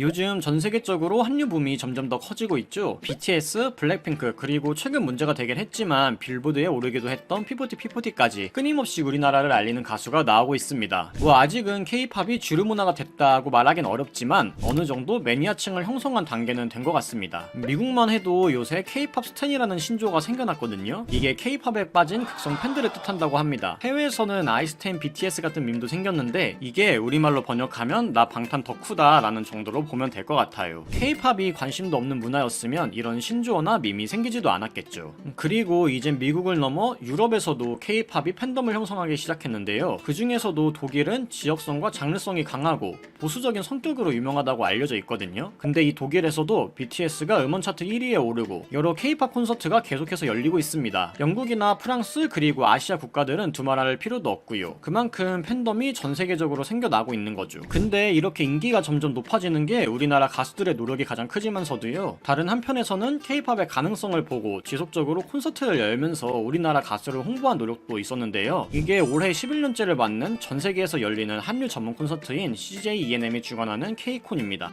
요즘 전 세계적으로 한류 붐이 점점 더 커지고 있죠. BTS, 블랙핑크, 그리고 최근 문제가 되긴 했지만 빌보드에 오르기도 했던 P40까지 끊임없이 우리나라를 알리는 가수가 나오고 있습니다. 아직은 K-팝이 주류 문화가 됐다고 말하긴 어렵지만 어느 정도 매니아층을 형성한 단계는 된 것 같습니다. 미국만 해도 요새 K-팝 스탠이라는 신조어가 생겨났거든요. 이게 K-팝에 빠진 극성 팬들을 뜻한다고 합니다. 해외에서는 아이스텐 BTS 같은 밈도 생겼는데 이게 우리말로 번역하면 나 방탄 덕후다 라는 정도로 보면 될 것 같아요. K-팝이 관심도 없는 문화였으면 이런 신조어나 밈이 생기지도 않았겠죠. 그리고 이젠 미국을 넘어 유럽에서도 K-팝이 팬덤을 형성하기 시작했는데요. 그 중에서도 독일은 지역성과 장르성이 강하고 보수적인 성격으로 유명하다고 알려져 있거든요. 근데 이 독일에서도 BTS가 음원 차트 1위에 오르고 여러 K-팝 콘서트가 계속해서 열리고 있습니다. 영국이나 프랑스 그리고 아시아 국가들은 두말할 필요도 없고요. 그만큼 팬덤이 전 세계적으로 생겨나고 있는 거죠. 근데 이렇게 인기가 점점 높아지는 게 우리나라 가수들의 노력이 가장 크지만서도요. 다른 한편에서는 K-팝의 가능성을 보고 지속적으로 콘서트를 열면서 우리나라 가수를 홍보한 노력도 있었는데요. 이게 올해 11년째를 맞는 전 세계에서 열리는 한류 전문 콘서트인 CJ ENM이 주관하는 K-콘입니다.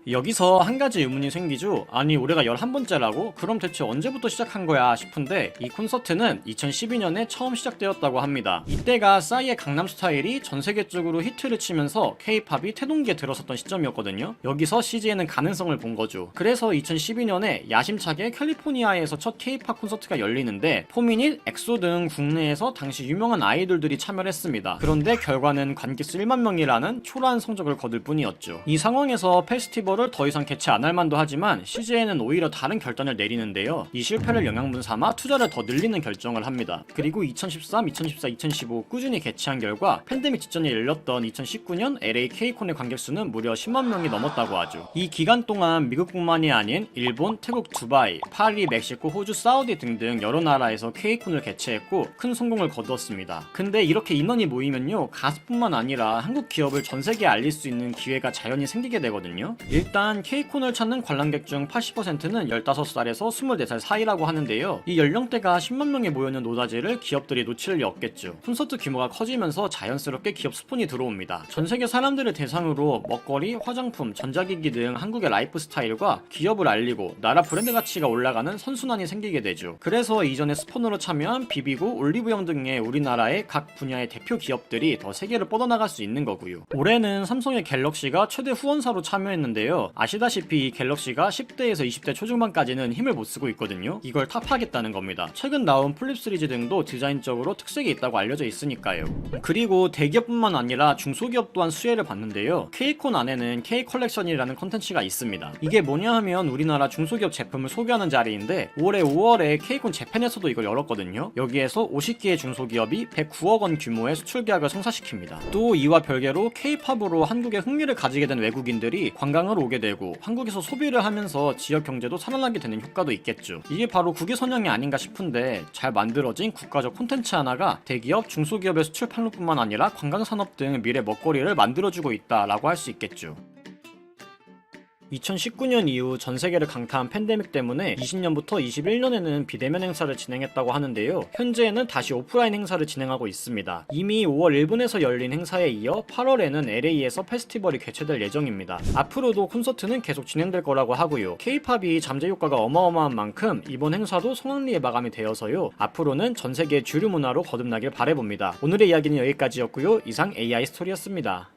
여기서 한 가지 의문이 생기죠. 아니 올해가 11번째라고? 그럼 대체 언제부터 시작한 거야 싶은데 이 콘서트는 2012년에 처음 시작되었다고 합니다. 이때가 싸이의 강남스타일이 전세계적으로 히트를 치면서 K-팝이 태동기에 들어섰던 시점이었거든요. 여기서 CJ는 가능성을 본 거죠. 그래서 2012년에 야심차게 캘리포니아에서 첫 K-팝 콘서트가 열리는데 포미닛, 엑소 등 국내에서 당시 유명한 아이돌들이 참여를 했습니다. 그런데 결과는 관객수 1만 명이라는 초라한 성적을 거둘 뿐이었죠. 이 상황에서 페스티벌 더 이상 개최 안 할 만도 하지만 CJ는 오히려 다른 결단을 내리는데요. 이 실패를 영양분 삼아 투자를 더 늘리는 결정을 합니다. 그리고 2013, 2014, 2015 꾸준히 개최한 결과 팬데믹 직전에 열렸던 2019년 LA K콘의 관객수는 무려 10만 명이 넘었다고 하죠. 이 기간 동안 미국뿐만이 아닌 일본, 태국, 두바이, 파리, 멕시코, 호주, 사우디 등등 여러 나라에서 K콘을 개최했고 큰 성공을 거두었습니다. 근데 이렇게 인원이 모이면요 가수뿐만 아니라 한국 기업을 전 세계에 알릴 수 있는 기회가 자연히 생기게 되거든요. 일단 K콘을 찾는 관람객 중 80%는 15살에서 24살 사이라고 하는데요. 이 연령대가 10만 명이 모여있는 노다지를 기업들이 놓칠 리 없겠죠. 콘서트 규모가 커지면서 자연스럽게 기업 스폰이 들어옵니다. 전세계 사람들을 대상으로 먹거리, 화장품, 전자기기 등 한국의 라이프 스타일과 기업을 알리고 나라 브랜드 가치가 올라가는 선순환이 생기게 되죠. 그래서 이전에 스폰으로 참여한 비비고, 올리브영 등의 우리나라의 각 분야의 대표 기업들이 더 세계를 뻗어나갈 수 있는 거고요. 올해는 삼성의 갤럭시가 최대 후원사로 참여했는데요. 아시다시피 이 갤럭시가 10대에서 20대 초중반까지는 힘을 못 쓰고 있거든요. 이걸 탑하겠다는 겁니다. 최근 나온 플립 시리즈 등도 디자인적으로 특색이 있다고 알려져 있으니까요. 그리고 대기업뿐만 아니라 중소기업 또한 수혜를 받는데요. K콘 안에는 K 컬렉션이라는 컨텐츠가 있습니다. 이게 뭐냐 하면 우리나라 중소기업 제품을 소개하는 자리인데 올해 5월에 K콘 재팬에서도 이걸 열었거든요. 여기에서 50개의 중소기업이 109억 원 규모의 수출 계약을 성사시킵니다. 또 이와 별개로 K팝으로 한국에 흥미를 가지게 된 외국인들이 관광을 오게 되고 한국에서 소비를 하면서 지역 경제도 살아나게 되는 효과도 있겠죠. 이게 바로 국위 선양이 아닌가 싶은데 잘 만들어진 국가적 콘텐츠 하나가 대기업, 중소기업의 수출 판로뿐만 아니라 관광산업 등 미래 먹거리를 만들어주고 있다라고 할 수 있겠죠. 2019년 이후 전 세계를 강타한 팬데믹 때문에 20년부터 21년에는 비대면 행사를 진행했다고 하는데요. 현재는 다시 오프라인 행사를 진행하고 있습니다. 이미 5월 일본에서 열린 행사에 이어 8월에는 LA에서 페스티벌이 개최될 예정입니다. 앞으로도 콘서트는 계속 진행될 거라고 하고요. K-팝이 잠재 효과가 어마어마한 만큼 이번 행사도 성황리에 마감이 되어서요. 앞으로는 전 세계 주류 문화로 거듭나길 바라봅니다. 오늘의 이야기는 여기까지였고요. 이상 AI 스토리였습니다.